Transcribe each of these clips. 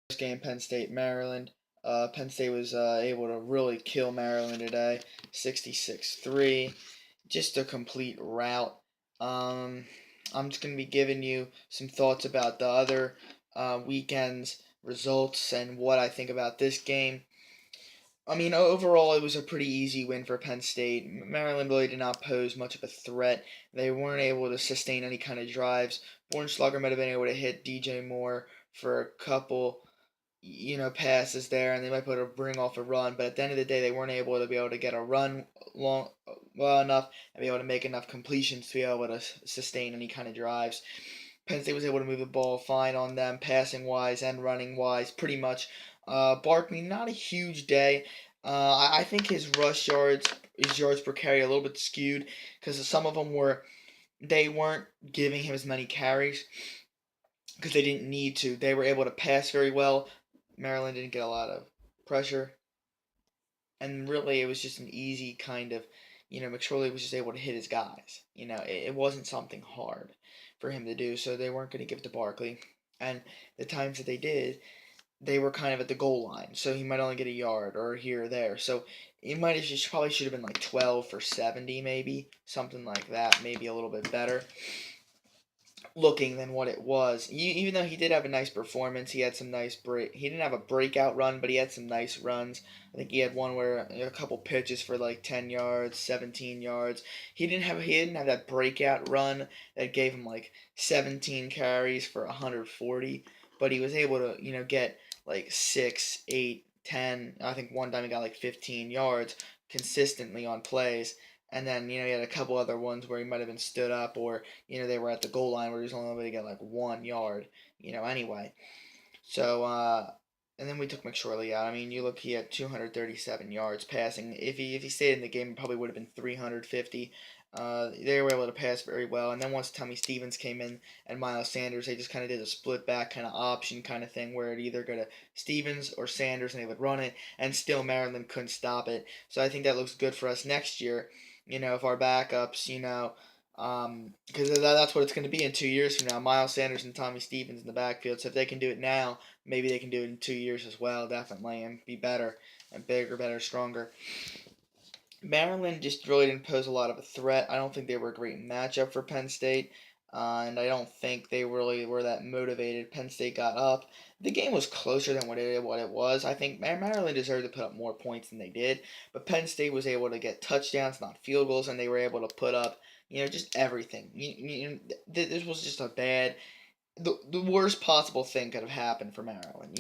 First game, Penn State, Maryland. Penn State was able to really kill Maryland today, 66-3. Just a complete rout. Um, I'm just going to be giving you some thoughts about the other weekend's results and what I think about this game. I mean, overall, it was a pretty easy win for Penn State. Maryland really did not pose much of a threat. They weren't able to sustain any kind of drives. Bornschlager might have been able to hit DJ Moore for a couple, passes there, and they might be able to bring off a run. But at the end of the day, they weren't able to be able to get a run long well enough and be able to make enough completions to be able to sustain any kind of drives. Penn State was able to move the ball fine on them, passing wise and running wise, pretty much. Barkley, not a huge day. I think his yards per carry, a little bit skewed because some of them they weren't giving him as many carries because they didn't need to. They were able to pass very well. Maryland didn't get a lot of pressure, and really it was just an easy kind of, McSorley was just able to hit his guys. It wasn't something hard for him to do, so they weren't going to give it to Barkley. And the times that they did, they were kind of at the goal line, so he might only get a yard or here or there. So it might have just probably should have been like 12 for 70, maybe something like that, maybe a little bit better looking than what it was. Even though he did have a nice performance, he had some nice break. He didn't have a breakout run, but he had some nice runs. I think he had one where a couple pitches for like 10 yards, 17 yards. He didn't have that breakout run that gave him like 17 carries for 140, but he was able to get like 6, 8, 10. I think one time he got like 15 yards consistently on plays. And then, he had a couple other ones where he might have been stood up or, they were at the goal line where he was only able to get like 1 yard, anyway. So, and then we took McSorley out. I mean, you look, he had 237 yards passing. If he stayed in the game, it probably would have been 350. They were able to pass very well. And then once Tommy Stevens came in and Miles Sanders, they just kind of did a split back kind of option kind of thing where it either go to Stevens or Sanders and they would run it. And still Maryland couldn't stop it. So I think that looks good for us next year. If our backups, because that's what it's going to be in 2 years from now. Miles Sanders and Tommy Stevens in the backfield. So if they can do it now, maybe they can do it in 2 years as well, definitely, and be better and bigger, better, stronger. Maryland just really didn't pose a lot of a threat. I don't think they were a great matchup for Penn State, and I don't think they really were that motivated. Penn State got up. The game was closer than what it was. I think Maryland deserved to put up more points than they did, but Penn State was able to get touchdowns, not field goals, and they were able to put up just everything. This was just a bad. The worst possible thing could have happened for Maryland.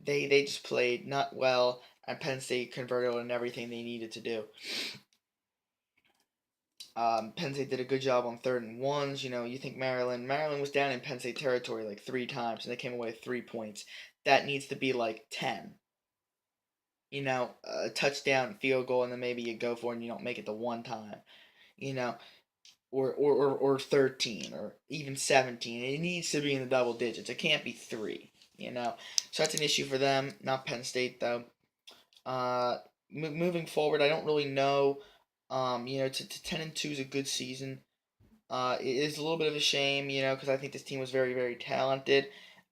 They just played not well, and Penn State converted on everything they needed to do. Penn State did a good job on third and ones. You think Maryland was down in Penn State territory like 3 times, and they came away with 3 points. That needs to be like 10. A touchdown, field goal, and then maybe you go for it and you don't make it the one time. You know, or 13 or even 17. It needs to be in the double digits. It can't be 3. So that's an issue for them, not Penn State though. Uh, Moving forward, I don't really know. To 10-2 is a good season. It is a little bit of a shame, because I think this team was very, very talented,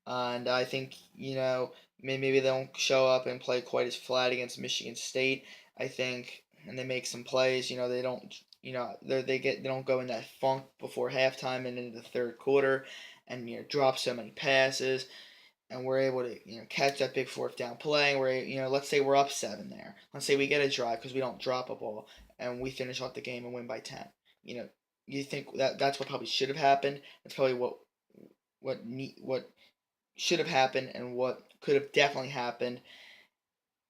and I think maybe they don't show up and play quite as flat against Michigan State. I think, and they make some plays. They don't. They don't go in that funk before halftime and into the third quarter, and drop so many passes and we're able to catch that big fourth down play. And we're let's say we're up 7 there. Let's say we get a drive because we don't drop a ball and we finish off the game and win by 10. You know, you think that's what probably should have happened. That's probably what should have happened and what could have definitely happened.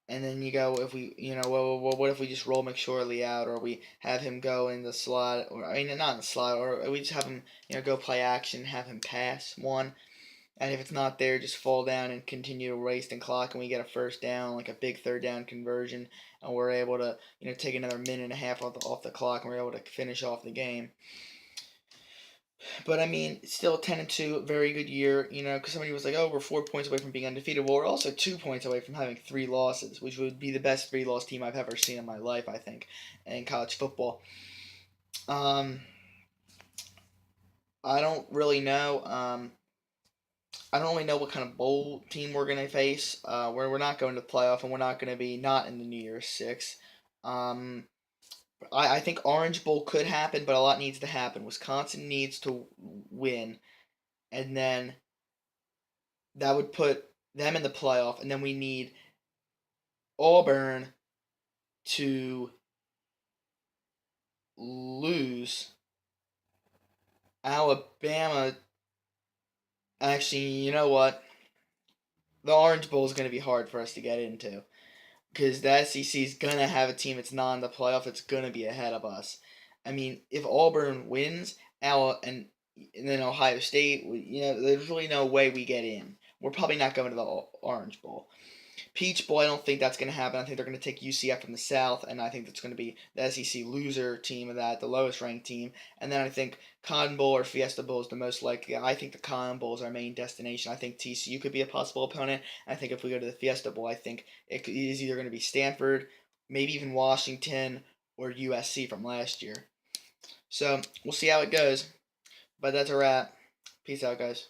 And then you go if we well, what if we just roll McSorley out or we have him go in the slot or I mean not in the slot or we just have him go play action, have him pass one and if it's not there, just fall down and continue to waste and clock, and we get a first down, like a big third down conversion, and we're able to, take another minute and a half off the clock, and we're able to finish off the game. But I mean, still 10-2, very good year, because somebody was like, oh, we're 4 points away from being undefeated. Well, we're also 2 points away from having 3 losses, which would be the best 3-loss team I've ever seen in my life, I think, in college football. I don't really know. I don't really know what kind of bowl team we're gonna face. We're not going to the playoff, and we're not gonna be not in the New Year's Six. Um, I think Orange Bowl could happen, but a lot needs to happen. Wisconsin needs to win, and then that would put them in the playoff, and then we need Auburn to lose. Alabama, actually, you know what? The Orange Bowl is going to be hard for us to get into because the SEC is going to have a team that's not in the playoff. It's going to be ahead of us. I mean, if Auburn wins, and then Ohio State, there's really no way we get in. We're probably not going to the Orange Bowl. Peach Bowl, I don't think that's going to happen. I think they're going to take UCF from the South, and I think that's going to be the SEC loser team of that, the lowest ranked team. And then I think Cotton Bowl or Fiesta Bowl is the most likely. I think the Cotton Bowl is our main destination. I think TCU could be a possible opponent. I think if we go to the Fiesta Bowl, I think it is either going to be Stanford, maybe even Washington, or USC from last year. So we'll see how it goes. But that's a wrap. Peace out, guys.